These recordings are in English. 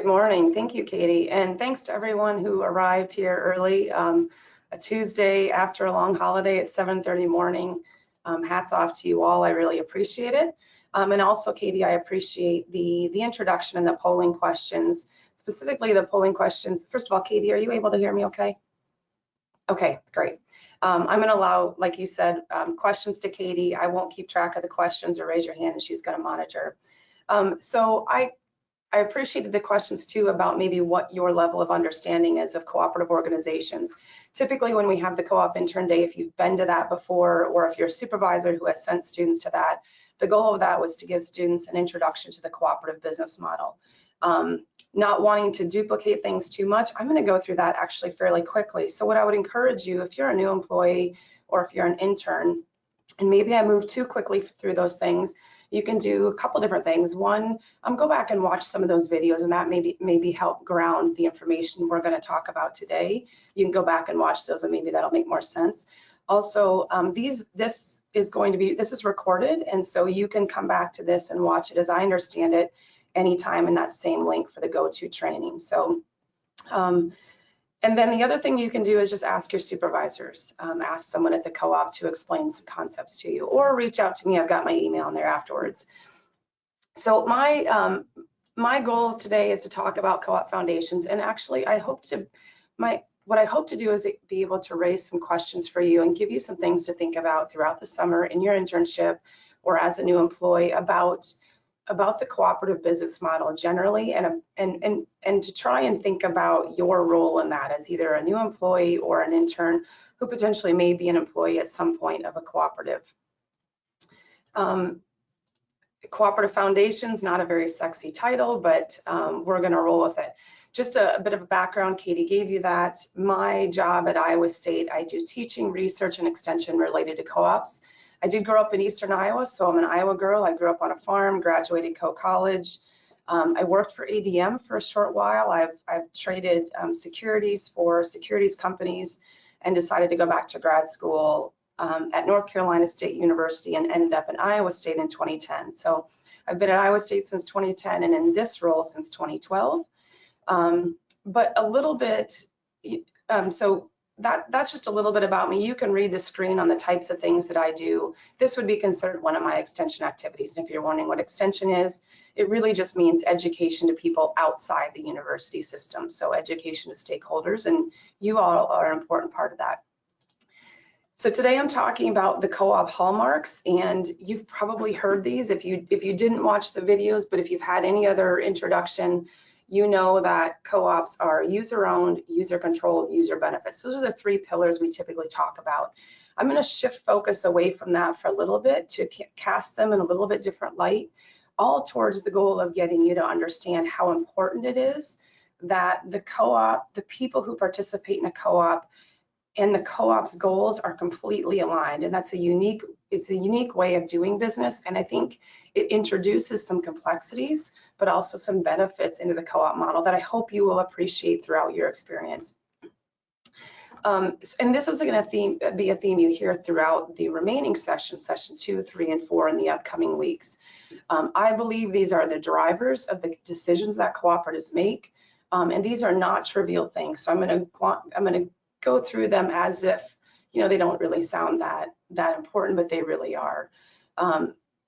morning. Thank you, Katie. And thanks to everyone who arrived here early. A Tuesday after a long holiday at 7:30 morning. Hats off to you all. I really appreciate it. And also, Katie, I appreciate the introduction and the polling questions, specifically the polling questions. First of all, Katie, are you able to hear me okay? Okay, great. I'm going to allow, like you said, questions to Katie. I won't keep track of the questions or raise your hand, and she's going to monitor. So I appreciated the questions too about maybe what your level of understanding is of cooperative organizations. Typically when we have the co-op intern day, if you've been to that before, or if you're a supervisor who has sent students to that, the goal of that was to give students an introduction to the cooperative business model. Not wanting to duplicate things too much, I'm going to go through that actually fairly quickly. So what I would encourage you, if you're a new employee or if you're an intern, and maybe I move too quickly through those things, you can do a couple different things. One, go back and watch some of those videos, and that maybe help ground the information we're going to talk about today. You can go back and watch those, and maybe that'll make more sense. Also, this is recorded, and so you can come back to this and watch it, as I understand it, anytime in that same link for the go-to training. So. And then the other thing you can do is just ask your supervisors, ask someone at the co-op to explain some concepts to you, or reach out to me. I've got my email in there afterwards. So my goal today is to talk about co-op foundations, and actually what I hope to do is be able to raise some questions for you and give you some things to think about throughout the summer in your internship or as a new employee about the cooperative business model generally, and to try and think about your role in that as either a new employee or an intern who potentially may be an employee at some point of a cooperative. Cooperative Foundations, not a very sexy title, but we're going to roll with it. Just a bit of a background, Katie gave you that. My job at Iowa State, I do teaching, research, and extension related to co-ops. I did grow up in Eastern Iowa, so I'm an Iowa girl. I grew up on a farm, graduated co-college. I worked for ADM for a short while. I've traded securities for securities companies and decided to go back to grad school at North Carolina State University and ended up in Iowa State in 2010. So I've been at Iowa State since 2010 and in this role since 2012. But a little bit, so that's just a little bit about me. You can read the screen on the types of things that I do. This would be considered one of my extension activities. And if you're wondering what extension is, it really just means education to people outside the university system. So education to stakeholders, and you all are an important part of that. So today I'm talking about the co-op hallmarks, and you've probably heard these if you didn't watch the videos, but if you've had any other introduction, you know that co-ops are user-owned, user-controlled, user benefits. Those are the three pillars we typically talk about. I'm going to shift focus away from that for a little bit to cast them in a little bit different light, all towards the goal of getting you to understand how important it is that the co-op, the people who participate in a co-op, and the co-op's goals are completely aligned, and it's a unique way of doing business, and I think it introduces some complexities but also some benefits into the co-op model that I hope you will appreciate throughout your experience. And this is going to be a theme you hear throughout the remaining sessions, session 2, 3, and 4 in the upcoming weeks. I believe these are the drivers of the decisions that cooperatives make, and these are not trivial things. So I'm going to go through them as if, you know, they don't really sound that important, but they really are.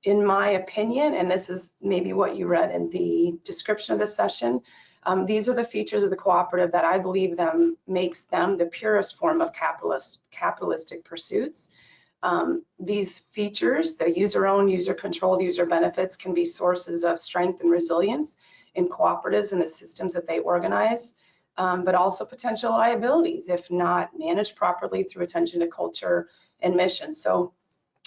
In my opinion, and this is maybe what you read in the description of the session, these are the features of the cooperative that I believe makes them the purest form of capitalistic pursuits. These features, the user-owned, user-controlled, user benefits, can be sources of strength and resilience in cooperatives and the systems that they organize. But also potential liabilities if not managed properly through attention to culture and mission. So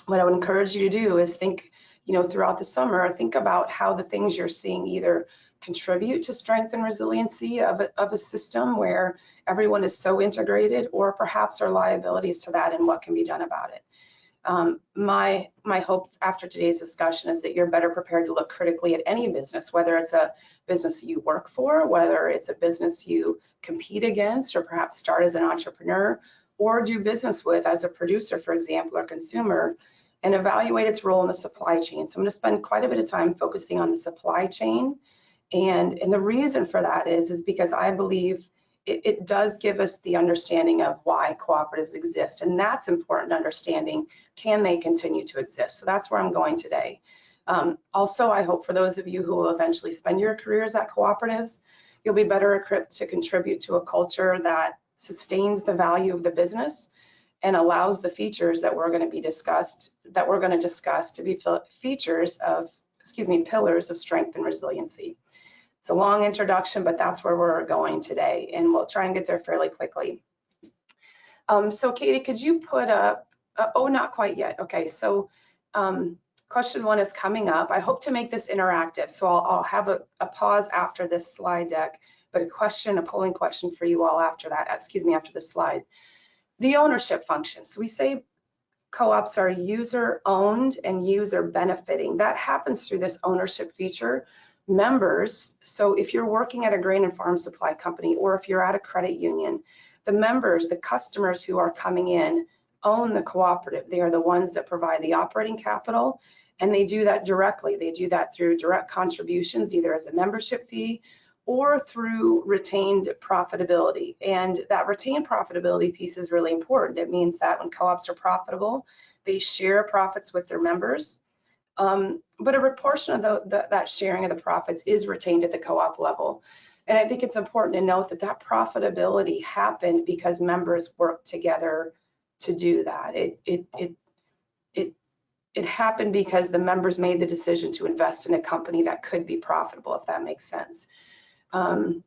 what I would encourage you to do is think, you know, throughout the summer, think about how the things you're seeing either contribute to strength and resiliency of a system where everyone is so integrated, or perhaps are liabilities to that and what can be done about it. My hope after today's discussion is that you're better prepared to look critically at any business, whether it's a business you work for, whether it's a business you compete against, or perhaps start as an entrepreneur, or do business with as a producer, for example, or consumer, and evaluate its role in the supply chain. So I'm going to spend quite a bit of time focusing on the supply chain And the reason for that is because I believe it does give us the understanding of why cooperatives exist. And that's important understanding. Can they continue to exist? So that's where I'm going today. Also, I hope for those of you who will eventually spend your careers at cooperatives, you'll be better equipped to contribute to a culture that sustains the value of the business and allows the features that we're going to discuss to be features of, pillars of strength and resiliency. It's a long introduction, but that's where we're going today, and we'll try and get there fairly quickly. So Katie, could you put up, oh, not quite yet. Okay, so question 1 is coming up. I hope to make this interactive, so I'll have a pause after this slide deck, but a polling question for you all after that, after the slide. The ownership function. So we say co-ops are user owned and user benefiting. That happens through this ownership feature. Members, so if you're working at a grain and farm supply company, or if you're at a credit union, the members, the customers who are coming in, own the cooperative. They are the ones that provide the operating capital, and they do that directly. They do that through direct contributions, either as a membership fee or through retained profitability. And that retained profitability piece is really important. It means that when co-ops are profitable, they share profits with their members. But a portion of that sharing of the profits is retained at the co-op level. And I think it's important to note that profitability happened because members worked together to do that. It happened because the members made the decision to invest in a company that could be profitable, if that makes sense. The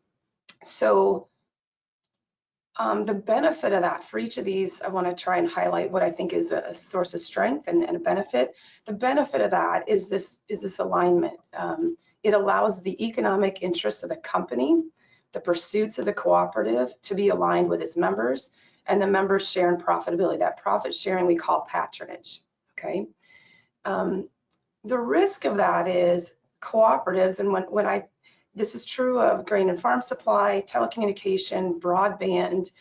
benefit of that, for each of these, I want to try and highlight what I think is a source of strength and a benefit. The benefit of that is this alignment. It allows the economic interests of the company, the pursuits of the cooperative, to be aligned with its members, and the members share in profitability. That profit sharing we call patronage. Okay. The risk of that is cooperatives, and this is true of grain and farm supply, telecommunication, broadband,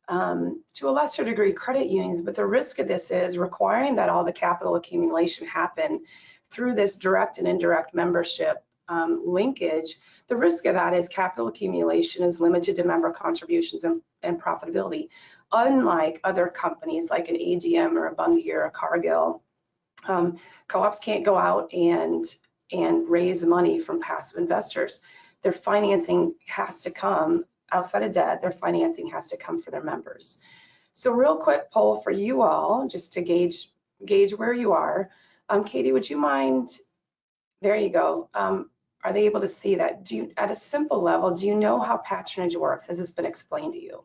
to a lesser degree credit unions, but the risk of this is requiring that all the capital accumulation happen through this direct and indirect membership linkage. The risk of that is capital accumulation is limited to member contributions and profitability. Unlike other companies like an ADM or a Bunge or a Cargill, co-ops can't go out and raise money from passive investors. Their financing has to come outside of debt. Their financing has to come for their members. So real quick poll for you all, just to gauge where you are. Katie, would you mind? There you go. Are they able to see that? At a simple level, do you know how patronage works? Has this been explained to you?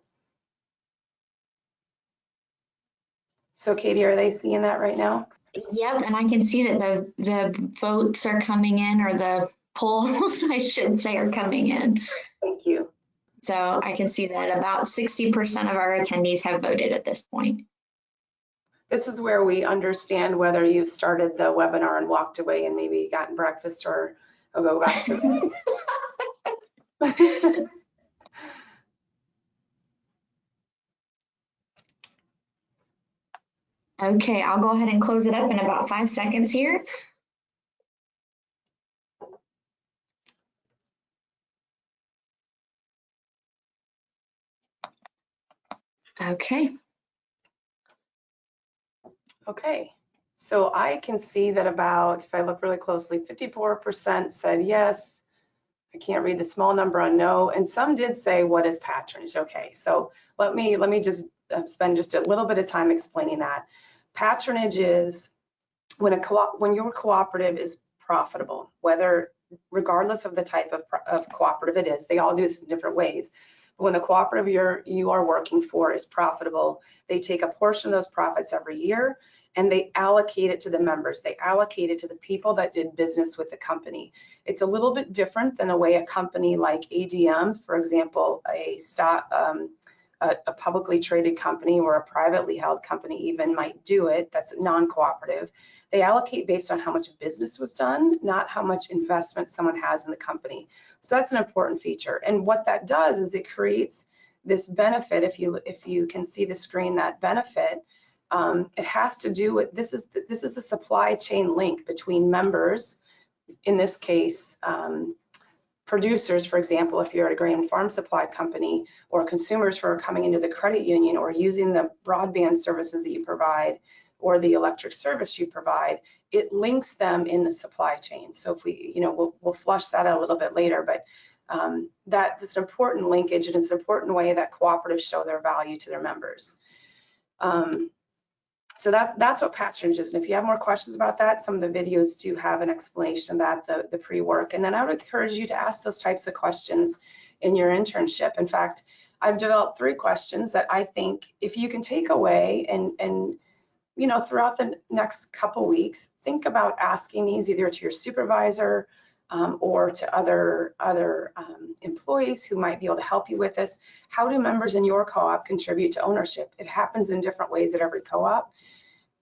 So Katie, are they seeing that right now? Yep, and I can see that the votes are coming in, or the polls, I should say, are coming in. Thank you. So I can see that about 60% of our attendees have voted at this point. This is where we understand whether you've started the webinar and walked away and maybe gotten breakfast, or go back to it. Okay, I'll go ahead and close it up in about 5 seconds here. Okay. Okay, so I can see that about, if I look really closely, 54% said yes. I can't read the small number on no, and some did say, what is patronage? Okay, so let me just spend just a little bit of time explaining that. Patronage is when your cooperative is profitable, regardless of the type of cooperative it is. They all do this in different ways. But when the cooperative you are working for is profitable, they take a portion of those profits every year and they allocate it to the members. They allocate it to the people that did business with the company. It's a little bit different than the way a company like ADM, for example, a publicly traded company or a privately held company even might do it, that's non-cooperative. They allocate based on how much business was done, not how much investment someone has in the company. So that's an important feature. And what that does is it creates this benefit. If you can see the screen, that benefit, it has to do with, this is the supply chain link between members, in this case, producers, for example, if you're at a grain and farm supply company, or consumers who are coming into the credit union or using the broadband services that you provide or the electric service you provide, it links them in the supply chain. So if we, we'll flush that out a little bit later, but that is an important linkage, and it's an important way that cooperatives show their value to their members. So that's what patronage is. And if you have more questions about that, some of the videos do have an explanation of that, the pre-work. And then I would encourage you to ask those types of questions in your internship. In fact, I've developed 3 questions that I think if you can take away and throughout the next couple weeks, think about asking these either to your supervisor or to other employees who might be able to help you with this. How do members in your co-op contribute to ownership? It happens in different ways at every co-op.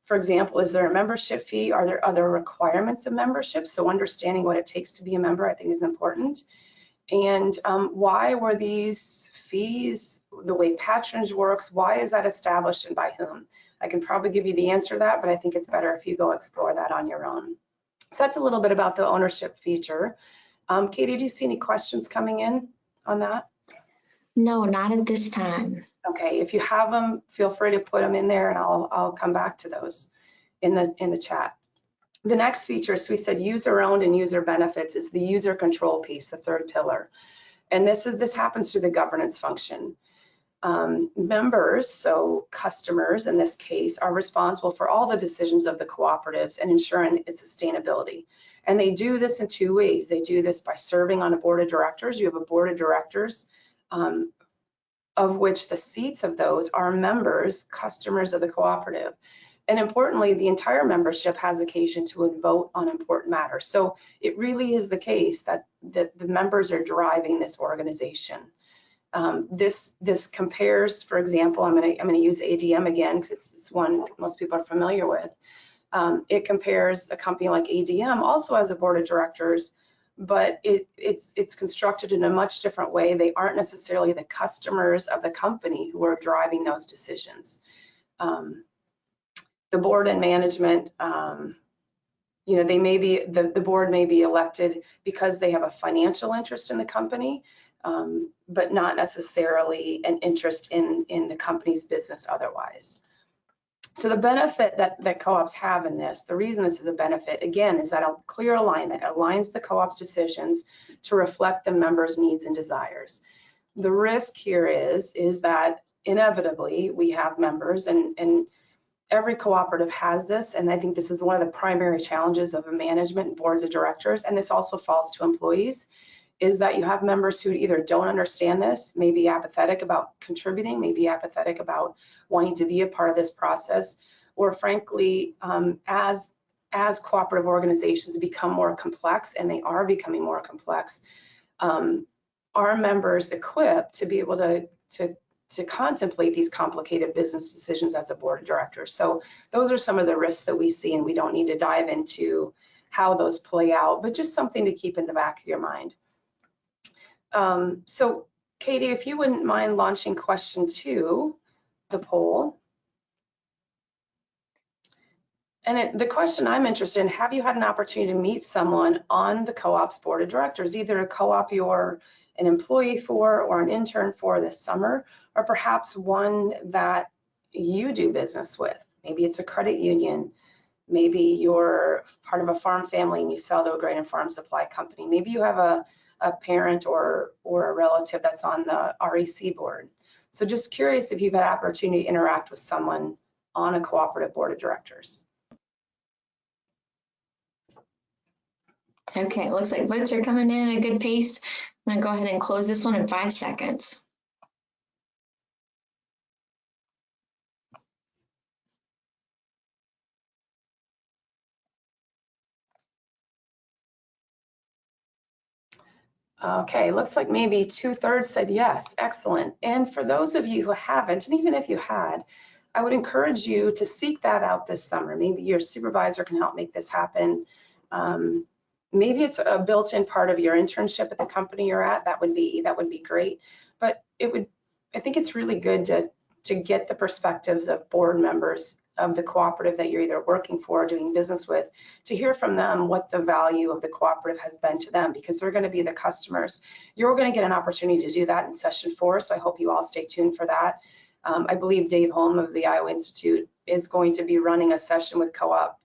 For example, is there a membership fee? Are there other requirements of membership? So understanding what it takes to be a member, I think, is important. And why were these fees, the way patronage works, why is that established and by whom? I can probably give you the answer to that, but I think it's better if you go explore that on your own. So that's a little bit about the ownership feature. Katie, do you see any questions coming in on that? No, not at this time. Okay, if you have them, feel free to put them in there, and I'll come back to those in the chat. The next feature, so we said user-owned and user benefits, is the user control piece, the 3rd pillar. And this happens through the governance function. Members, so customers in this case, are responsible for all the decisions of the cooperatives and ensuring its sustainability. And they do this in 2 ways. They do this by serving on a board of directors. You have a board of directors of which the seats of those are members, customers of the cooperative. And importantly, the entire membership has occasion to vote on important matters. So it really is the case that the members are driving this organization. This compares, for example, I'm going to use ADM again because it's one most people are familiar with. It compares a company like ADM also has a board of directors, but it's constructed in a much different way. They aren't necessarily the customers of the company who are driving those decisions. The board and management, they may be the board may be elected because they have a financial interest in the company, but not necessarily an interest in the company's business otherwise. So the benefit that co-ops have in this, the reason this is a benefit, again, is that a clear alignment. It aligns the co-op's decisions to reflect the members' needs and desires. The risk here is that inevitably we have members, and every cooperative has this, and I think this is one of the primary challenges of a management and boards of directors, and this also falls to employees, is that you have members who either don't understand this, may be apathetic about contributing, may be apathetic about wanting to be a part of this process, or frankly, as cooperative organizations become more complex, and they are becoming more complex, are members equipped to be able to contemplate these complicated business decisions as a board of directors? So those are some of the risks that we see, and we don't need to dive into how those play out, but just something to keep in the back of your mind. So Katie, if you wouldn't mind launching question 2, the poll. And the question I'm interested in, have you had an opportunity to meet someone on the co-op's board of directors, either a co-op you're an employee for or an intern for this summer, or perhaps one that you do business with? Maybe it's a credit union. Maybe you're part of a farm family and you sell to a grain and farm supply company. Maybe you have a parent or a relative that's on the REC board. So just curious if you've had opportunity to interact with someone on a cooperative board of directors. Okay, it looks like votes are coming in at a good pace. I'm gonna go ahead and close this one in 5 seconds. Okay, looks like maybe 2/3 said yes. Excellent. And for those of you who haven't, and even if you had, I would encourage you to seek that out this summer. Maybe your supervisor can help make this happen. Maybe it's a built-in part of your internship at the company you're at. That would be great. But I think it's really good to get the perspectives of board members of the cooperative that you're either working for or doing business with, to hear from them what the value of the cooperative has been to them, because they're going to be the customers. You're going to get an opportunity to do that in session 4, so I hope you all stay tuned for that. I believe Dave Holm of the Iowa Institute is going to be running a session with co-op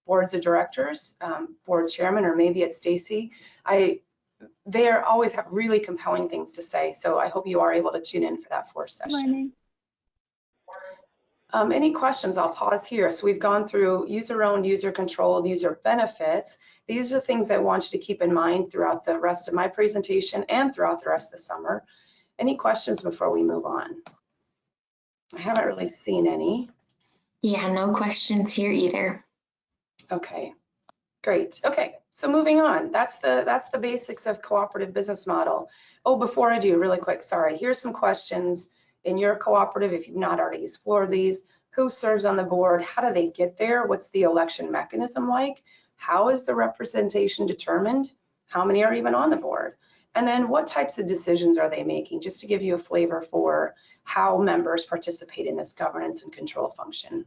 boards of directors, board chairman, or maybe it's Stacy. They always have really compelling things to say, so I hope you are able to tune in for that 4th session. Any questions? I'll pause here. So we've gone through user-owned, user-controlled, user benefits. These are things I want you to keep in mind throughout the rest of my presentation and throughout the rest of the summer. Any questions before we move on? I haven't really seen any. Yeah, no questions here either. Okay, great. Okay, so moving on. That's the basics of cooperative business model. Oh, before I do, really quick, sorry. Here's some questions. In your cooperative, if you've not already explored these, who serves on the board? How do they get there? What's the election mechanism like? How is the representation determined? How many are even on the board? And then what types of decisions are they making? Just to give you a flavor for how members participate in this governance and control function.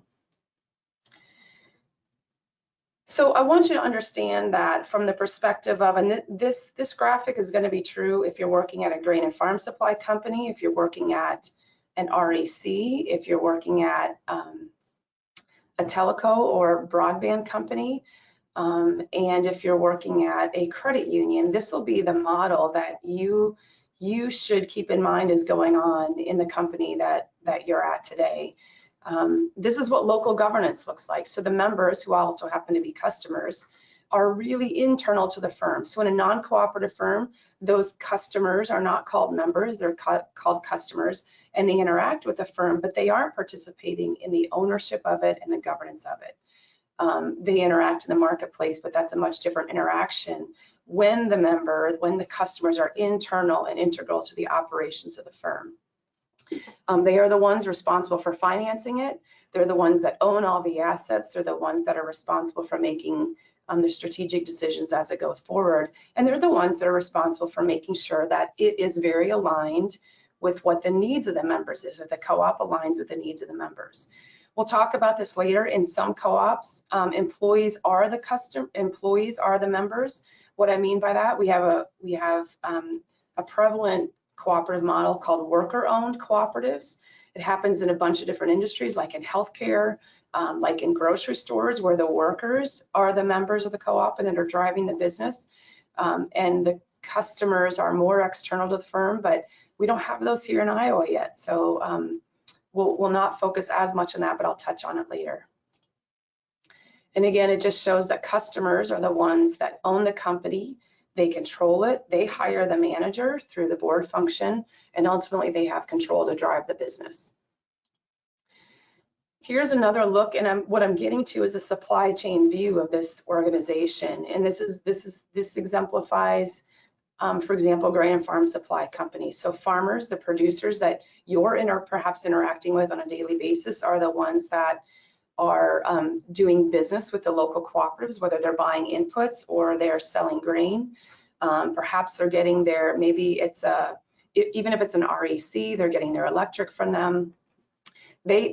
So I want you to understand that from the perspective of, and this graphic is going to be true if you're working at a grain and farm supply company, if you're working at an REC, if you're working at a telco or broadband company, and if you're working at a credit union, this will be the model that you should keep in mind is going on in the company that you're at today. This is what local governance looks like. So the members, who also happen to be customers, are really internal to the firm. So in a non-cooperative firm, those customers are not called members, they're called customers, and they interact with the firm, but they aren't participating in the ownership of it and the governance of it. They interact in the marketplace, but that's a much different interaction when the customers are internal and integral to the operations of the firm. They are the ones responsible for financing it. They're the ones that own all the assets. They're the ones that are responsible for making the strategic decisions as it goes forward. And they're the ones that are responsible for making sure that it is very aligned with what the needs of the members is, that the co-op aligns with the needs of the members. We'll talk about this later. In some co-ops, employees are the members. What I mean by that, we have a prevalent cooperative model called worker-owned cooperatives. It happens in a bunch of different industries, like in healthcare, like in grocery stores, where the workers are the members of the co-op and that are driving the business, and the customers are more external to the firm, but we don't have those here in Iowa yet. So we'll not focus as much on that, but I'll touch on it later. And again, it just shows that customers are the ones that own the company. They control it, they hire the manager through the board function, and ultimately they have control to drive the business. Here's another look, and what I'm getting to is a supply chain view of this organization. And this exemplifies, for example, grain and farm supply companies. So farmers, the producers that you're perhaps interacting with on a daily basis, are the ones that are doing business with the local cooperatives, whether they're buying inputs or they're selling grain. Perhaps they're getting their, maybe it's even if it's an REC, they're getting their electric from them. They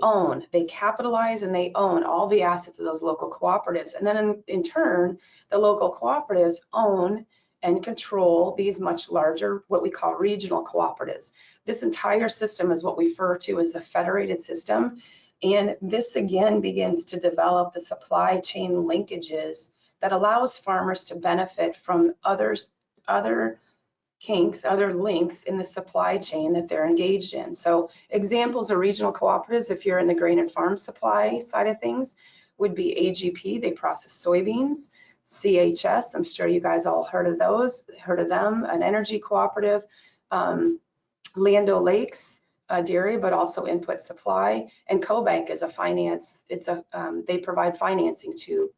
capitalize and they own all the assets of those local cooperatives. And then in turn, the local cooperatives own and control these much larger, what we call regional cooperatives. This entire system is what we refer to as the federated system. And this again begins to develop the supply chain linkages that allows farmers to benefit from other links in the supply chain that they're engaged in. So examples of regional cooperatives, if you're in the grain and farm supply side of things, would be AGP, they process soybeans. CHS, I'm sure you guys all heard of them, an energy cooperative. Land O'Lakes, dairy, but also input supply. And CoBank is a finance, they provide financing to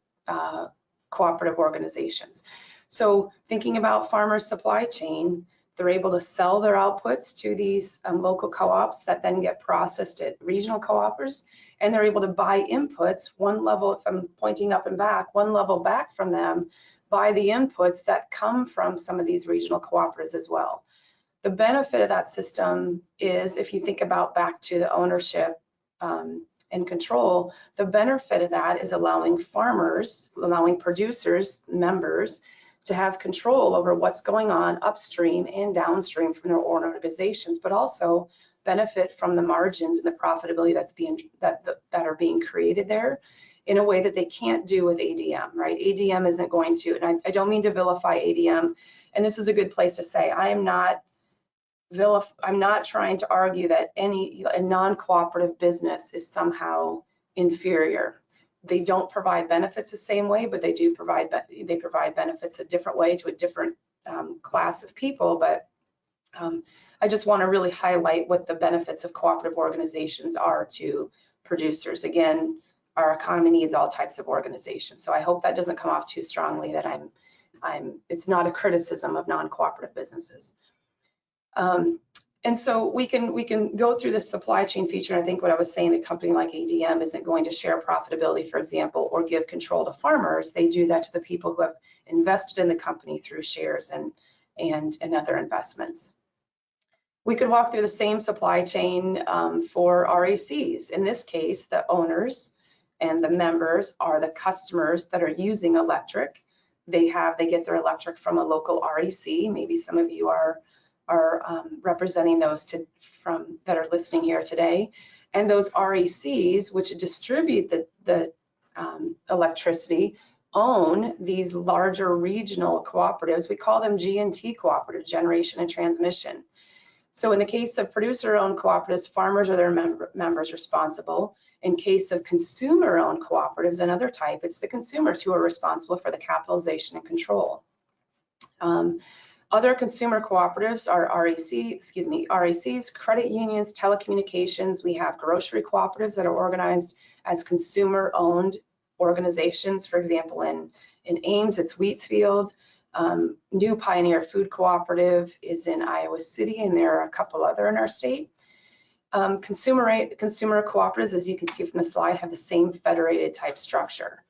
cooperative organizations. So thinking about farmers' supply chain, they're able to sell their outputs to these local co-ops that then get processed at regional co-opers, and they're able to buy inputs one level, if I'm pointing up and back, one level back from them, buy the inputs that come from some of these regional cooperatives as well. The benefit of that system is, if you think about back to the ownership and and control, the benefit of that is allowing farmers, allowing producers, members, to have control over what's going on upstream and downstream from their own organizations, but also benefit from the margins and the profitability that are being created there in a way that they can't do with ADM, right? ADM isn't going to, and I don't mean to vilify ADM, and this is a good place to say, I'm not trying to argue that a non-cooperative business is somehow inferior. They don't provide benefits the same way, but they provide benefits a different way to a different class of people. But I just want to really highlight what the benefits of cooperative organizations are to producers. Again, our economy needs all types of organizations. So I hope that doesn't come off too strongly that it's not a criticism of non-cooperative businesses. And so we can go through this supply chain feature. And I think what I was saying, a company like ADM isn't going to share profitability, for example, or give control to farmers. They do that to the people who have invested in the company through shares and other investments. We could walk through the same supply chain for RECs. In this case, the owners and the members are the customers that are using electric. They get their electric from a local REC. Maybe some of you are representing those that are listening here today. And those RECs, which distribute the electricity, own these larger regional cooperatives. We call them G&T cooperative, generation and transmission. So in the case of producer-owned cooperatives, farmers are their members responsible. In case of consumer-owned cooperatives, another type, it's the consumers who are responsible for the capitalization and control. Other consumer cooperatives are RECs, credit unions, telecommunications. We have grocery cooperatives that are organized as consumer-owned organizations. For example, in Ames, it's Wheatsfield. New Pioneer Food Cooperative is in Iowa City, and there are a couple other in our state. Consumer cooperatives, as you can see from the slide, have the same federated type structure.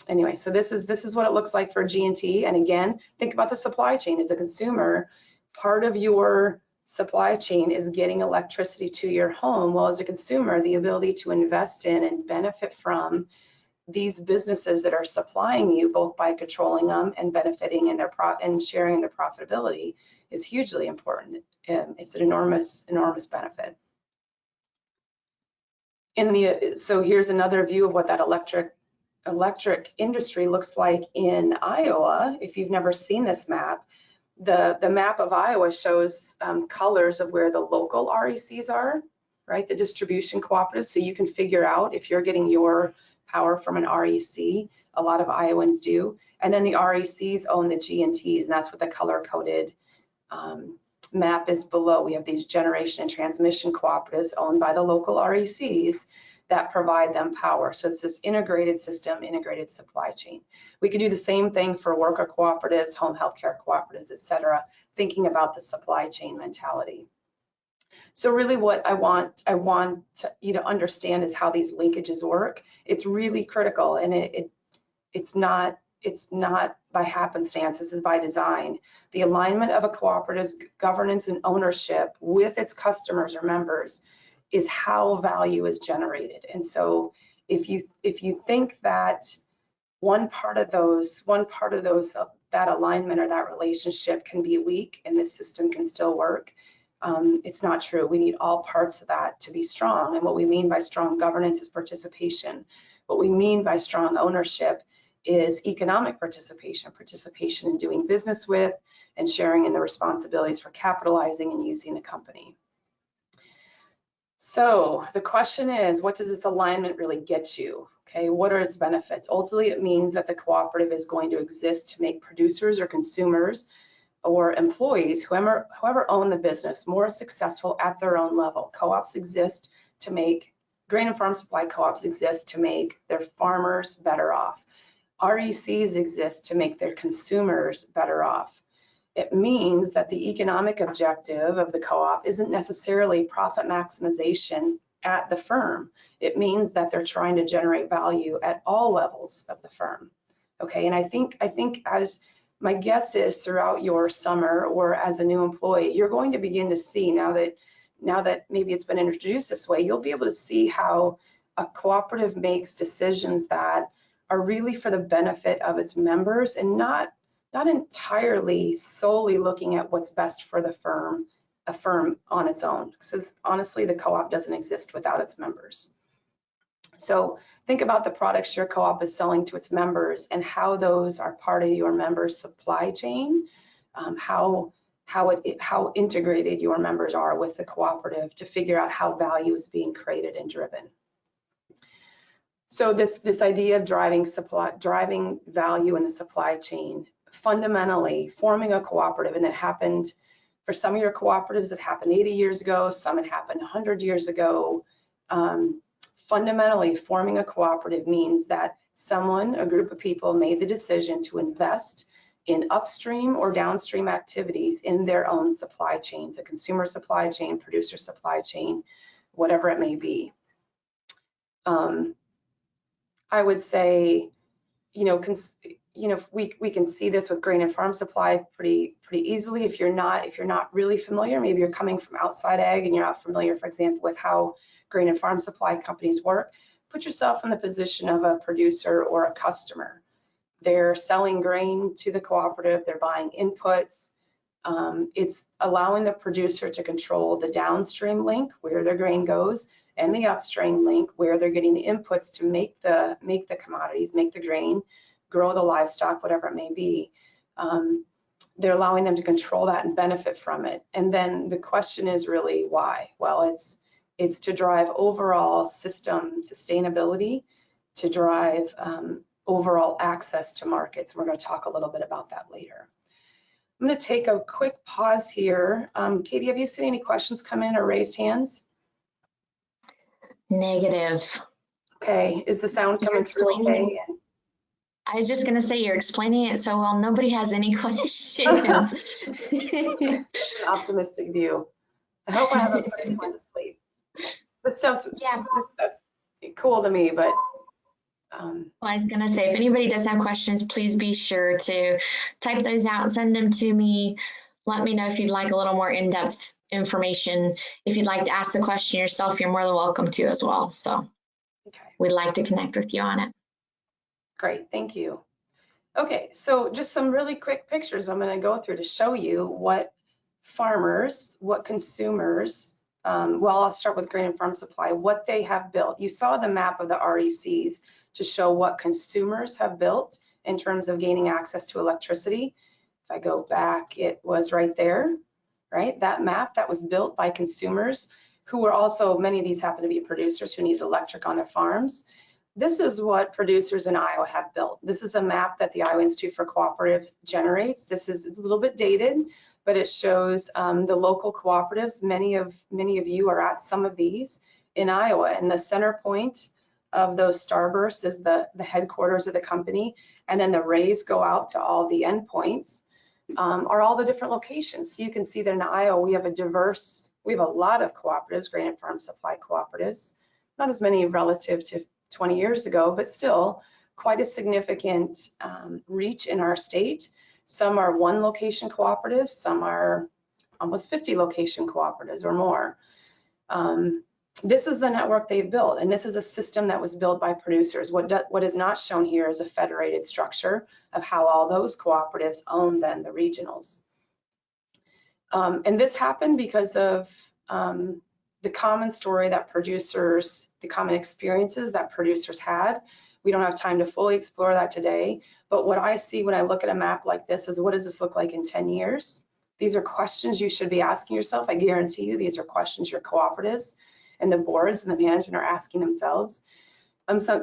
Anyway, so this is what it looks like for G&T. And again, think about the supply chain. As a consumer, part of your supply chain is getting electricity to your home. Well, as a consumer, the ability to invest in and benefit from these businesses that are supplying you, both by controlling them and benefiting in and sharing their profitability, is hugely important. It's an enormous benefit. So here's another view of what that electric industry looks like in Iowa. If you've never seen this map, the map of Iowa shows colors of where the local RECs are, right? The distribution cooperatives. So you can figure out if you're getting your power from an REC. A lot of Iowans do. And then the RECs own the G&Ts, and that's what the color-coded map is below. We have these generation and transmission cooperatives owned by the local RECs that provide them power. So it's this integrated system, integrated supply chain. We could do the same thing for worker cooperatives, home healthcare cooperatives, et cetera, thinking about the supply chain mentality. So really what I want you to understand is how these linkages work. It's really critical, and it's not by happenstance. This is by design. The alignment of a cooperative's governance and ownership with its customers or members is how value is generated. And so if you think that one part of that alignment or that relationship can be weak and the system can still work, it's not true. We need all parts of that to be strong. And what we mean by strong governance is participation. What we mean by strong ownership is economic participation in doing business with and sharing in the responsibilities for capitalizing and using the company. So the question is, what does this alignment really get you? Okay, what are its benefits? Ultimately, it means that the cooperative is going to exist to make producers or consumers or employees, whoever own the business, more successful at their own level. Co-ops exist to make, grain and farm supply co-ops exist to make their farmers better off. RECs exist to make their consumers better off. It means that the economic objective of the co-op isn't necessarily profit maximization at the firm. It means that they're trying to generate value at all levels of the firm. Okay, and I think as my guess is throughout your summer or as a new employee, you're going to begin to see now that now that maybe it's been introduced this way, you'll be able to see how a cooperative makes decisions that are really for the benefit of its members and not entirely solely looking at what's best for the firm, a firm on its own. Because honestly, the co-op doesn't exist without its members. So think about the products your co-op is selling to its members and how those are part of your members' supply chain, how integrated your members are with the cooperative to figure out how value is being created and driven. So this idea of driving value in the supply chain, fundamentally forming a cooperative, and it happened for some of your cooperatives, it happened 80 years ago, some it happened 100 years ago. Fundamentally, forming a cooperative means that a group of people made the decision to invest in upstream or downstream activities in their own supply chains, a consumer supply chain, producer supply chain, whatever it may be. I would say, we can see this with grain and farm supply pretty easily. If you're not really familiar, maybe you're coming from outside ag and you're not familiar, for example, with how grain and farm supply companies work, put yourself in the position of a producer or a customer. They're selling grain to the cooperative, they're buying inputs. It's allowing the producer to control the downstream link where their grain goes and the upstream link where they're getting the inputs to make the commodities, make the grain, grow the livestock, whatever it may be. They're allowing them to control that and benefit from it. And then the question is really why? Well, it's to drive overall system sustainability, to drive overall access to markets. We're going to talk a little bit about that later. I'm going to take a quick pause here. Katie, have you seen any questions come in or raised hands? Negative. Okay, is the sound coming through okay? I was just going to say, you're explaining it so well, nobody has any questions. An optimistic view. I hope I haven't put anyone to sleep. This stuff's cool to me, but well, I was going to say, if anybody does have questions, please be sure to type those out, send them to me. Let me know if you'd like a little more in-depth information. If you'd like to ask the question yourself, you're more than welcome to as well. So we'd like to connect with you on it. Great, thank you. Okay, so just some really quick pictures I'm going to go through to show you what farmers, what consumers, well, I'll start with grain and farm supply, what they have built. You saw the map of the RECs to show what consumers have built in terms of gaining access to electricity. If I go back, it was right there, right? That map that was built by consumers who were also, many of these happen to be producers who needed electric on their farms. This is what producers in Iowa have built. This is a map that the Iowa Institute for Cooperatives generates. It's a little bit dated, but it shows the local cooperatives. Many of you are at some of these in Iowa, and the center point of those starbursts is the headquarters of the company, and then the rays go out to all the endpoints, are all the different locations. So you can see that in Iowa we have a lot of cooperatives, grain and farm supply cooperatives, not as many relative to 20 years ago, but still quite a significant reach in our state. Some are one location cooperatives, some are almost 50 location cooperatives or more. This is the network they've built, and this is a system that was built by producers. What is not shown here is a federated structure of how all those cooperatives own then the regionals. And this happened because of the common story that producers, the common experiences that producers had. We don't have time to fully explore that today, but what I see when I look at a map like this is, what does this look like in 10 years? These are questions you should be asking yourself. I guarantee you these are questions your cooperatives and the boards and the management are asking themselves.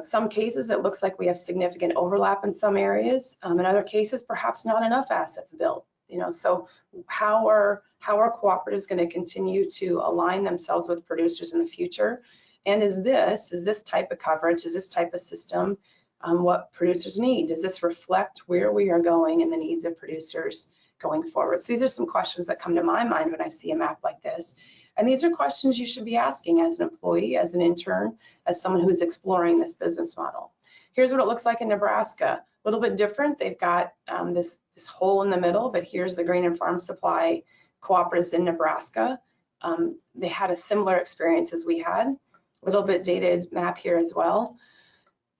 Some cases it looks like we have significant overlap in some areas. In other cases, perhaps not enough assets built. So how are cooperatives going to continue to align themselves with producers in the future? And is this type of coverage, is this type of system what producers need? Does this reflect where we are going and the needs of producers going forward? So these are some questions that come to my mind when I see a map like this. And these are questions you should be asking as an employee, as an intern, as someone who's exploring this business model. Here's what it looks like in Nebraska. A little bit different. They've got this hole in the middle, but here's the grain and farm supply cooperatives in Nebraska. they had a similar experience as we had. A little bit dated map here as well.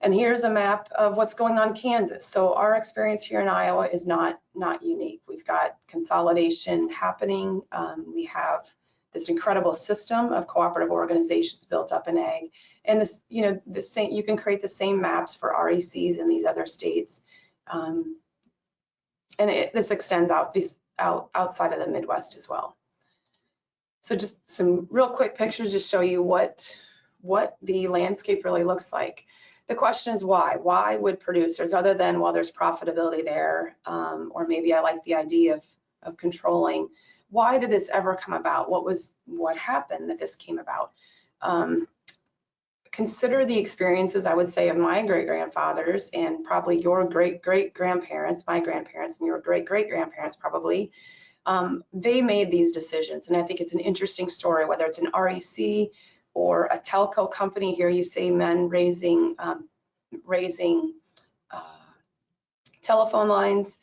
And here's a map of what's going on in Kansas. So our experience here in Iowa is not unique. We've got consolidation happening. We have this incredible system of cooperative organizations built up in ag. And this, you know, the same, you can create the same maps for RECs in these other states. And this extends outside of the Midwest as well. So just some real quick pictures to show you what the landscape really looks like. The question is why? Why would producers, other than, well, there's profitability there, or maybe I like the idea of controlling, why did this ever come about? What happened that this came about? Consider the experiences, I would say, of my great-grandfathers and probably your great-great-grandparents, my grandparents, and your great-great-grandparents probably. They made these decisions, and I think it's an interesting story, whether it's an REC or a telco company. Here you see men raising telephone lines.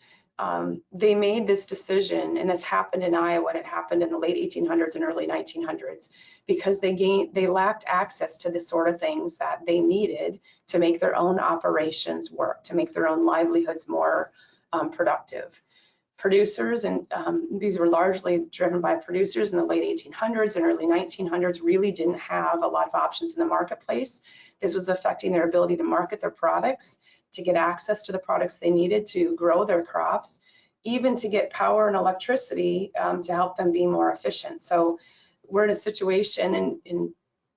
They made this decision, and this happened in Iowa, and it happened in the late 1800s and early 1900s, because they lacked access to the sort of things that they needed to make their own operations work, to make their own livelihoods more productive. Producers, and these were largely driven by producers in the late 1800s and early 1900s, really didn't have a lot of options in the marketplace. This was affecting their ability to market their products, to get access to the products they needed to grow their crops, even to get power and electricity to help them be more efficient. So we're in a situation, and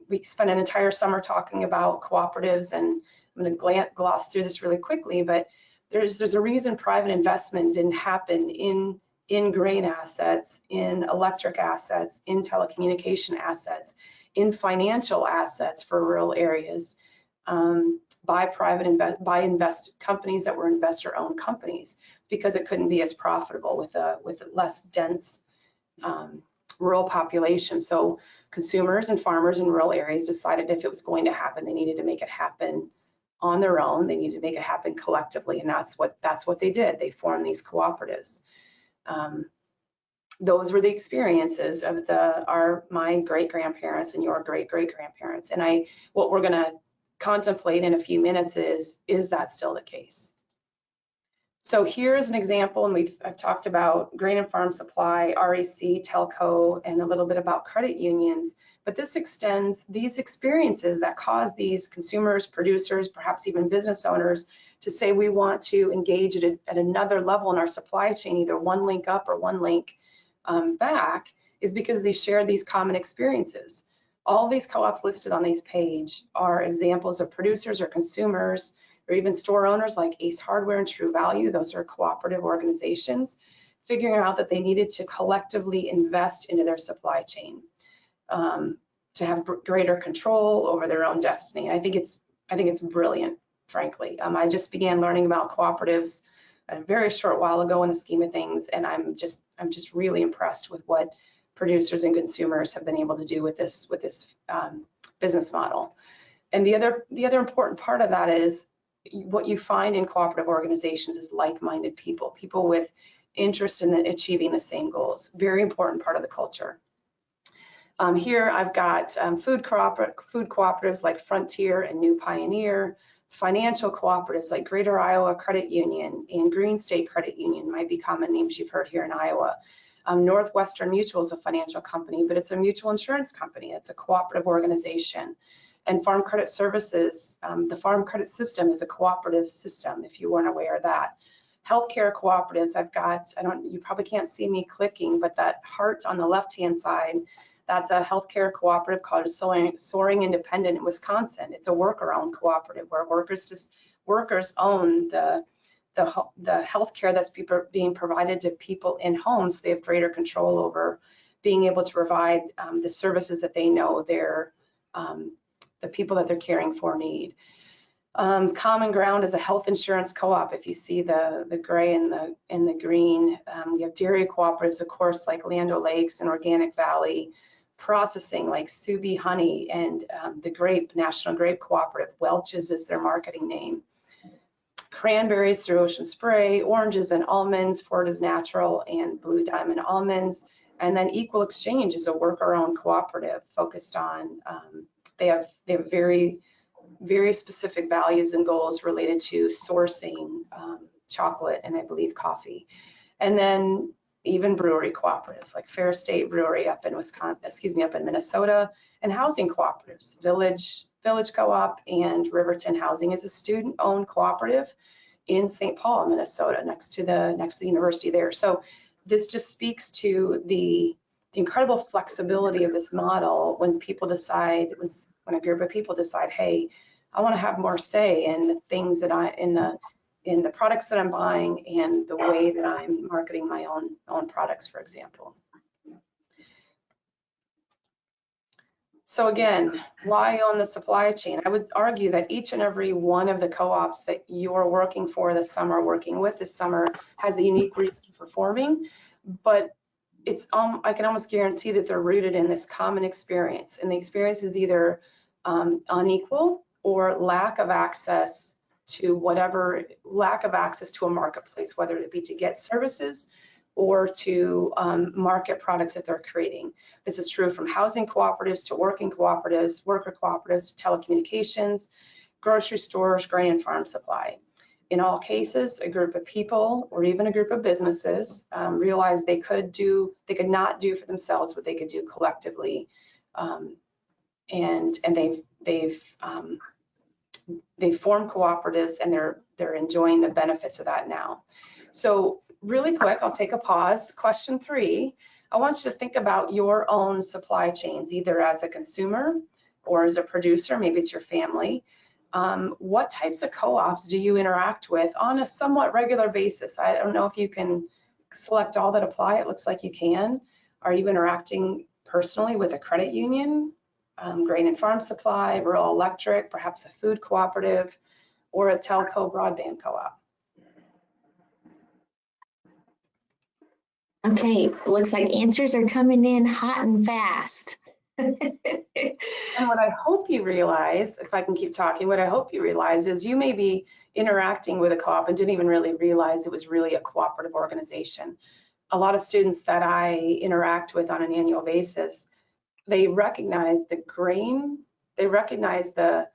we spent an entire summer talking about cooperatives, and I'm going to gloss through this really quickly, but there's a reason private investment didn't happen in grain assets, in electric assets, in telecommunication assets, in financial assets for rural areas, by companies that were investor-owned companies, because it couldn't be as profitable with a less dense rural population. So consumers and farmers in rural areas decided if it was going to happen, they needed to make it happen on their own. They needed to make it happen collectively, and that's what they did. They formed these cooperatives. Those were the experiences of my great-grandparents and your great-great-grandparents. And what we're going to contemplate in a few minutes is that still the case? So here's an example, and I've talked about grain and farm supply, REC, telco, and a little bit about credit unions. But this extends these experiences that cause these consumers, producers, perhaps even business owners to say we want to engage at another level in our supply chain, either one link up or one link back, is because they share these common experiences. All these co-ops listed on this page are examples of producers or consumers, or even store owners like Ace Hardware and True Value. Those are cooperative organizations, figuring out that they needed to collectively invest into their supply chain to have greater control over their own destiny. I think it's brilliant, frankly. I just began learning about cooperatives a very short while ago in the scheme of things, and I'm just really impressed with what producers and consumers have been able to do with this business model. And the other important part of that is what you find in cooperative organizations is like-minded people with interest in achieving the same goals. Very important part of the culture. Here I've got food cooperatives like Frontier and New Pioneer, financial cooperatives like Greater Iowa Credit Union and Green State Credit Union might be common names you've heard here in Iowa. Northwestern Mutual is a financial company, but it's a mutual insurance company. It's a cooperative organization. And Farm Credit Services, the Farm Credit System is a cooperative system, if you weren't aware of that. Healthcare cooperatives, I've got, you probably can't see me clicking, but that heart on the left-hand side, that's a healthcare cooperative called Soaring Independent in Wisconsin. It's a worker-owned cooperative where workers own the healthcare that's being provided to people in homes. So they have greater control over being able to provide the services that they know the people that they're caring for need. Common Ground is a health insurance co-op. If you see the gray and the green, we have dairy cooperatives, of course, like Land O'Lakes and Organic Valley. Processing like Subi Honey and the National Grape Cooperative. Welch's is their marketing name. Cranberries through Ocean Spray, oranges and almonds, Ford is Natural and Blue Diamond Almonds. And then Equal Exchange is a worker-owned cooperative focused on, they have very specific values and goals related to sourcing chocolate and I believe coffee. And then even brewery cooperatives like Fair State Brewery up in up in Minnesota, and housing cooperatives, Village Co-op and Riverton Housing is a student-owned cooperative in St. Paul, Minnesota, next to the university there. So this just speaks to the incredible flexibility of this model when people decide, when a group of people decide, hey, I want to have more say in the things that in the products that I'm buying and the way that I'm marketing my own products, for example. So again, why own the supply chain? I would argue that each and every one of the co-ops that you're working for this summer, working with this summer, has a unique reason for forming, but it's I can almost guarantee that they're rooted in this common experience, and the experience is either unequal or lack of access to a marketplace, whether it be to get services or to market products that they're creating. This is true from housing cooperatives to working cooperatives, worker cooperatives, telecommunications, grocery stores, grain and farm supply. In all cases, a group of people or even a group of businesses realized they could not do for themselves what they could do collectively, and they've formed cooperatives, and they're enjoying the benefits of that now. So really quick, I'll take a pause. Question 3, I want you to think about your own supply chains, either as a consumer or as a producer, maybe it's your family. What types of co-ops do you interact with on a somewhat regular basis? I don't know if you can select all that apply. It looks like you can. Are you interacting personally with a credit union, grain and farm supply, rural electric, perhaps a food cooperative, or a telco broadband co-op? Okay, looks like answers are coming in hot and fast. And what I hope you realize, if I can keep talking, what I hope you realize is you may be interacting with a co-op and didn't even really realize it was really a cooperative organization. A lot of students that I interact with on an annual basis, they recognize the grain, they recognize the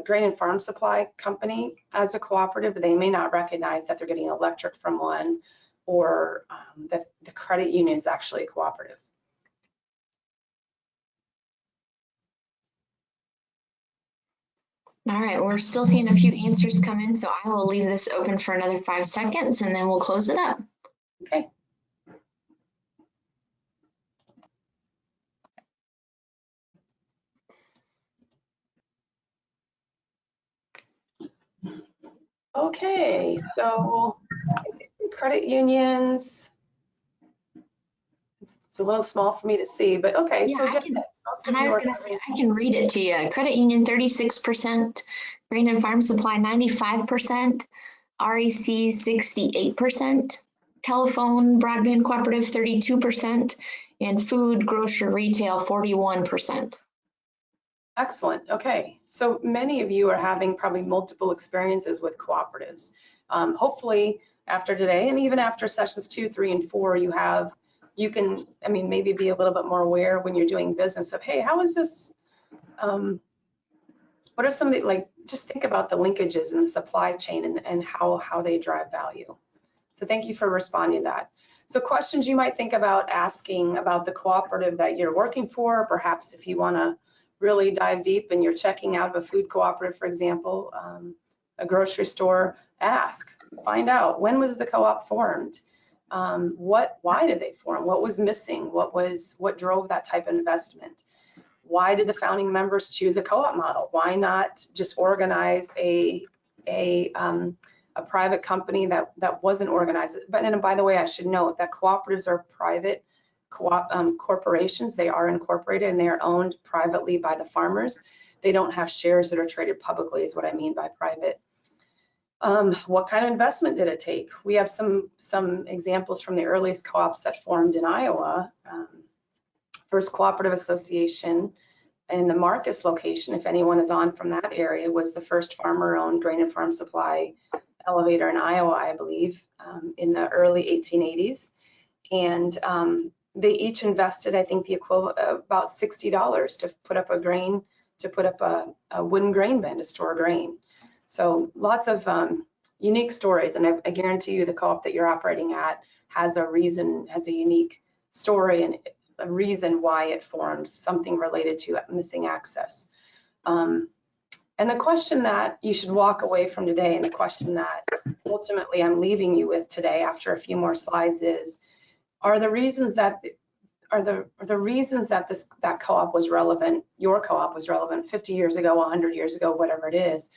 grain and farm supply company as a cooperative, but they may not recognize that they're getting electric from one, or that the credit union is actually a cooperative. All right, we're still seeing a few answers come in, so I will leave this open for another 5 seconds and then we'll close it up. Okay. Okay, so credit unions, it's a little small for me to see, but okay. Yeah, so I was going to say, I can read it to you. Credit union, 36%, grain and farm supply, 95%, REC, 68%, telephone, broadband cooperative, 32%, and food, grocery, retail, 41%. Excellent. Okay, so many of you are having probably multiple experiences with cooperatives. Hopefully after today, and even after sessions 2, 3, and 4, you can, I mean, maybe be a little bit more aware when you're doing business of, hey, how is this, what are some of the, like, just think about the linkages in the supply chain and how they drive value. So thank you for responding to that. So questions you might think about asking about the cooperative that you're working for, perhaps if you want to really dive deep and you're checking out of a food cooperative, for example, a grocery store, find out, when was the co-op formed? Why did they form? What was missing? What drove that type of investment? Why did the founding members choose a co-op model? Why not just organize a private company that wasn't organized? And by the way, I should note that cooperatives are private corporations. They are incorporated and they are owned privately by the farmers. They don't have shares that are traded publicly, is what I mean by private. What kind of investment did it take? We have some examples from the earliest co-ops that formed in Iowa. First Cooperative Association in the Marcus location, if anyone is on from that area, was the first farmer-owned grain and farm supply elevator in Iowa, I believe, in the early 1880s. And they each invested, I think, the equivalent of about $60 to put up a wooden grain bin to store grain. So lots of unique stories, and I guarantee you the co-op that you're operating at has a reason, has a unique story and a reason why it formed, something related to missing access. And the question that you should walk away from today, and the question that ultimately I'm leaving you with today after a few more slides is, are the reasons that that co-op was relevant, your co-op was relevant 50 years ago, 100 years ago, whatever it is,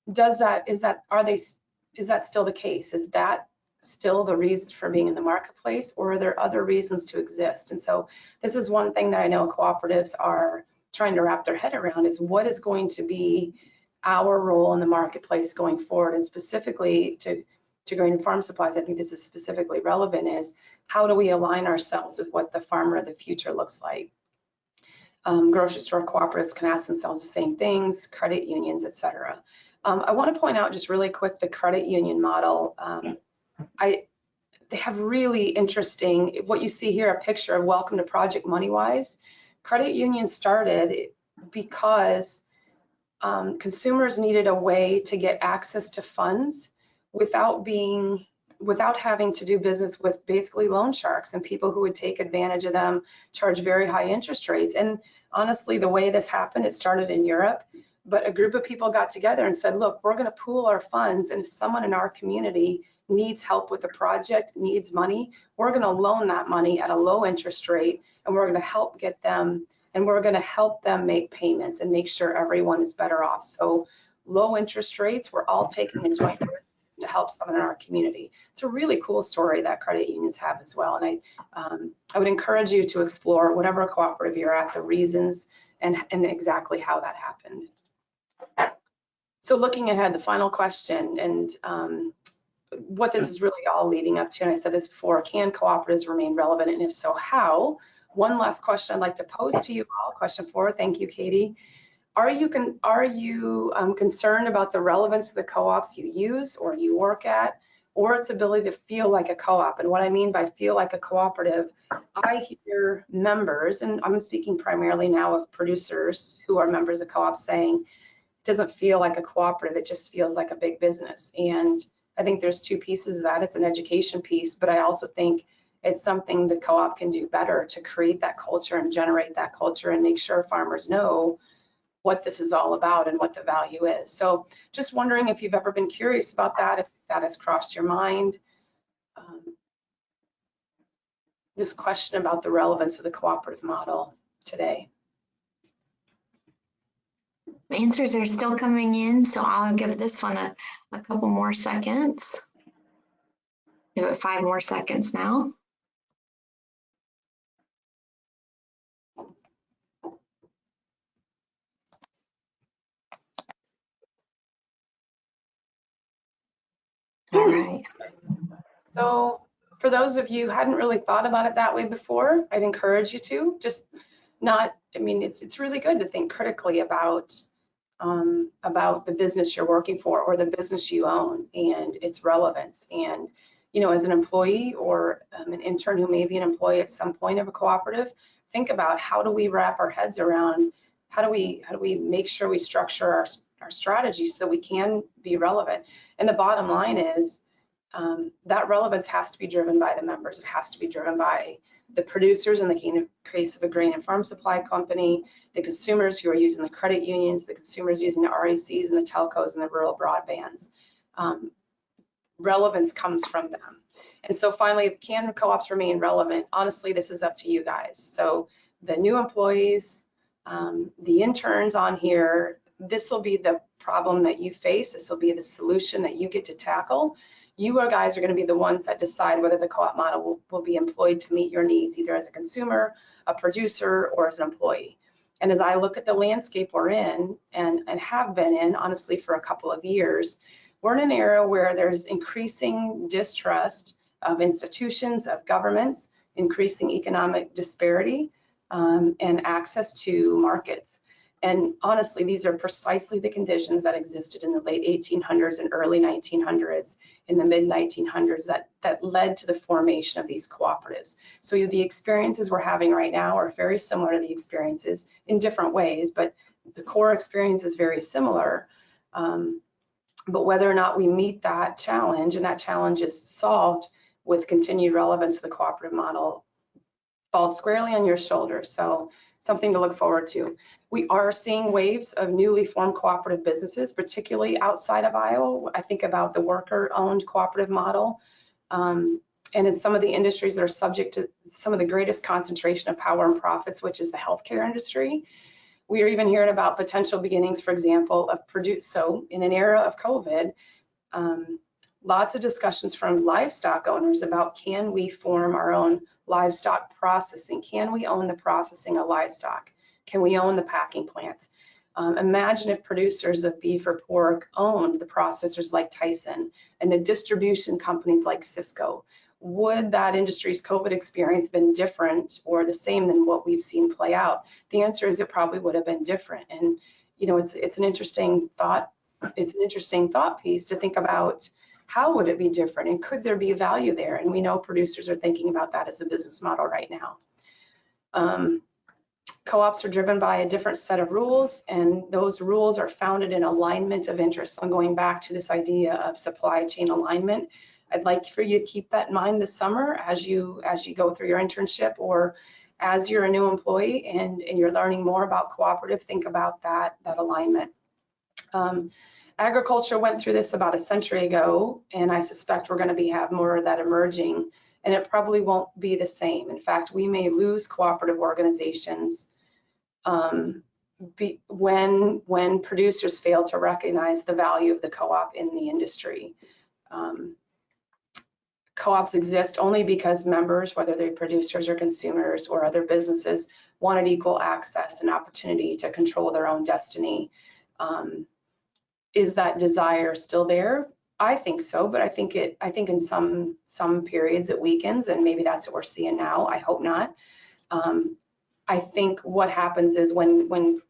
is that still the case? Is that still the reason for being in the marketplace, or are there other reasons to exist? And so this is one thing that I know cooperatives are trying to wrap their head around, is what is going to be our role in the marketplace going forward, and specifically to grain and farm supplies. I think this is specifically relevant, is how do we align ourselves with what the farmer of the future looks like? Grocery store cooperatives can ask themselves the same things, credit unions, etc. I want to point out just really quick the credit union model. They have really interesting, what you see here, a picture of Welcome to Project Moneywise. Credit unions started because consumers needed a way to get access to funds without having to do business with basically loan sharks and people who would take advantage of them, charge very high interest rates. And honestly, the way this happened, it started in Europe, but a group of people got together and said, look, we're going to pool our funds, and if someone in our community needs help with a project, needs money, we're going to loan that money at a low interest rate, and we're going to help get them, and we're going to help them make payments and make sure everyone is better off. So low interest rates, we're all taking a joint risk to help someone in our community. It's a really cool story that credit unions have as well. And I would encourage you to explore whatever cooperative you're at, the reasons and exactly how that happened. So looking ahead, the final question, and what this is really all leading up to, and I said this before, can cooperatives remain relevant, and if so, how? One last question I'd like to pose to you all, question 4, thank you, Katie. Are you concerned about the relevance of the co-ops you use or you work at, or its ability to feel like a co-op? And what I mean by feel like a cooperative, I hear members, and I'm speaking primarily now of producers who are members of co-ops, saying it doesn't feel like a cooperative, it just feels like a big business. And I think there's two pieces of that. It's an education piece, but I also think it's something the co-op can do better to create that culture and generate that culture and make sure farmers know what this is all about and what the value is. So just wondering if you've ever been curious about that, if that has crossed your mind. This question about the relevance of the cooperative model today. The answers are still coming in, so I'll give this one a couple more seconds. Give it 5 more seconds now. All right. So for those of you who hadn't really thought about it that way before, I'd encourage you to just not, I mean, it's really good to think critically about the business you're working for or the business you own and its relevance. And, you know, as an employee or an intern who may be an employee at some point of a cooperative, think about how do we wrap our heads around, how do we make sure we structure our strategy so that we can be relevant. And the bottom line is that relevance has to be driven by the members. It has to be driven by the producers in the case of a grain and farm supply company, the consumers who are using the credit unions, the consumers using the RECs and the telcos and the rural broadbands. Relevance comes from them. And so finally, can co-ops remain relevant? Honestly, this is up to you guys. So the new employees, the interns on here, this will be the problem that you face. This will be the solution that you get to tackle. You guys are going to be the ones that decide whether the co-op model will be employed to meet your needs, either as a consumer, a producer, or as an employee. And as I look at the landscape we're in and have been in, honestly, for a couple of years, we're in an era where there's increasing distrust of institutions, of governments, increasing economic disparity, and access to markets. And honestly, these are precisely the conditions that existed in the late 1800s and early 1900s, in the mid 1900s, that led to the formation of these cooperatives. So the experiences we're having right now are very similar to the experiences in different ways, but the core experience is very similar. But whether or not we meet that challenge, and that challenge is solved with continued relevance to the cooperative model, falls squarely on your shoulders. So something to look forward to. We are seeing waves of newly formed cooperative businesses, particularly outside of Iowa. I think about the worker-owned cooperative model. And in some of the industries that are subject to some of the greatest concentration of power and profits, which is the healthcare industry. We are even hearing about potential beginnings, for example, of so in an era of COVID, lots of discussions from livestock owners about, can we form our own livestock processing? Can we own the processing of livestock? Can we own the packing plants? Imagine if producers of beef or pork owned the processors like Tyson and the distribution companies like Cisco. Would that industry's COVID experience been different or the same than what we've seen play out? The answer is it probably would have been different. And you know, it's an interesting thought. It's an interesting thought piece to think about, how would it be different, and could there be value there? And we know producers are thinking about that as a business model right now. Co-ops are driven by a different set of rules, and those rules are founded in alignment of interests. I'm going back to this idea of supply chain alignment. I'd like for you to keep that in mind this summer as you go through your internship, or as you're a new employee and you're learning more about cooperative. Think about that alignment. Agriculture went through this about a century ago, and I suspect we're going to have more of that emerging, and it probably won't be the same. In fact, we may lose cooperative organizations when producers fail to recognize the value of the co-op in the industry. Co-ops exist only because members, whether they're producers or consumers or other businesses, wanted equal access and opportunity to control their own destiny. Is that desire still there? I think so, but I think in some periods it weakens, and maybe that's what we're seeing now. I hope not. I think what happens is when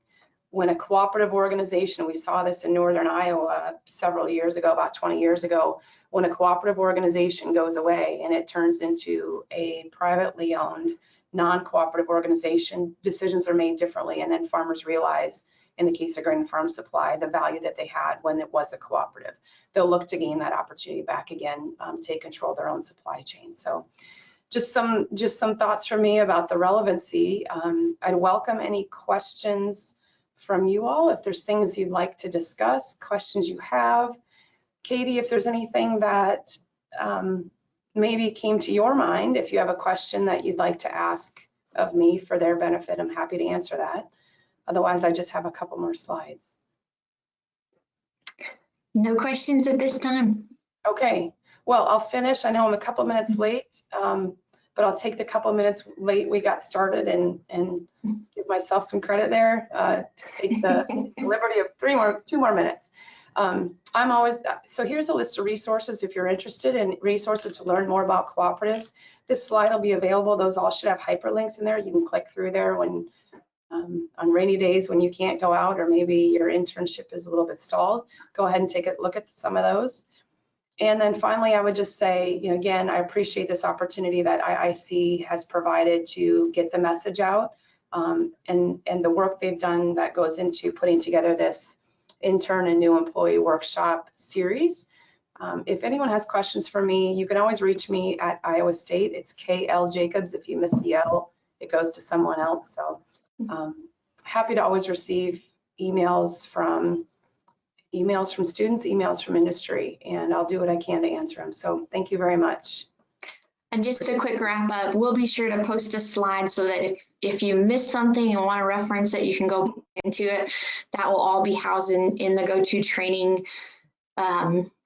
a cooperative organization, we saw this in Northern Iowa several years ago, about 20 years ago, when a cooperative organization goes away and it turns into a privately owned, non-cooperative organization, decisions are made differently, and then farmers realize, in the case of Grain Farm Supply, the value that they had when it was a cooperative. They'll look to gain that opportunity back again, take control of their own supply chain. So just some thoughts from me about the relevancy. I'd welcome any questions from you all. If there's things you'd like to discuss, questions you have. Katie, if there's anything that maybe came to your mind, if you have a question that you'd like to ask of me for their benefit, I'm happy to answer that. Otherwise, I just have a couple more slides. No questions at this time. Okay, well, I'll finish. I know I'm a couple minutes late, but I'll take the couple minutes late we got started and give myself some credit there to take the liberty of 2 more minutes. So here's a list of resources if you're interested in resources to learn more about cooperatives. This slide will be available. Those all should have hyperlinks in there. You can click through there when on rainy days when you can't go out, or maybe your internship is a little bit stalled. Go ahead and take a look at some of those. And then finally, I would just say, you know, again, I appreciate this opportunity that IIC has provided to get the message out, and the work they've done that goes into putting together this intern and new employee workshop series. If anyone has questions for me, you can always reach me at Iowa State. It's KL Jacobs. If you miss the L, it goes to someone else. So happy to always receive emails from students, emails from industry, and I'll do what I can to answer them. So thank you very much. And just a quick wrap up, we'll be sure to post a slide so that if you miss something and want to reference it, you can go into it. That will all be housed in the GoTo training,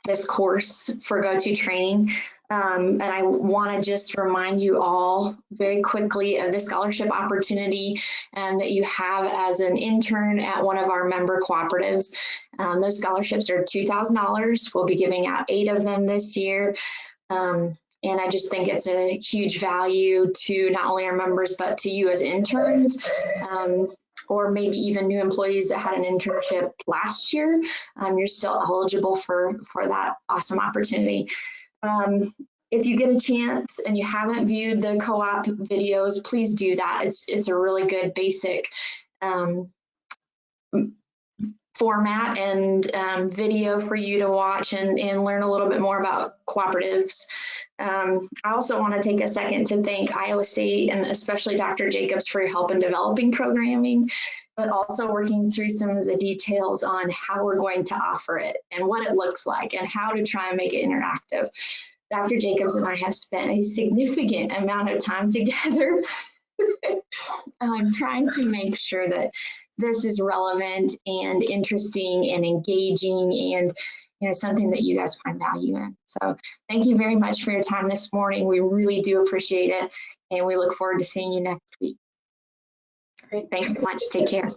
this course for GoTo training. And I want to just remind you all very quickly of the scholarship opportunity that you have as an intern at one of our member cooperatives. Those scholarships are $2,000. We'll be giving out 8 of them this year. And I just think it's a huge value to not only our members, but to you as interns. or maybe even new employees that had an internship last year, you're still eligible for that awesome opportunity. If you get a chance and you haven't viewed the co-op videos, please do that. It's a really good basic format and video for you to watch and learn a little bit more about cooperatives. I also want to take a second to thank Iowa State and especially Dr. Jacobs for your help in developing programming, but also working through some of the details on how we're going to offer it and what it looks like and how to try and make it interactive. Dr. Jacobs and I have spent a significant amount of time together trying to make sure that this is relevant and interesting and engaging and something that you guys find value in. So thank you very much for your time this morning. We really do appreciate it, and we look forward to seeing you next week. Great. Thanks so much. Take care.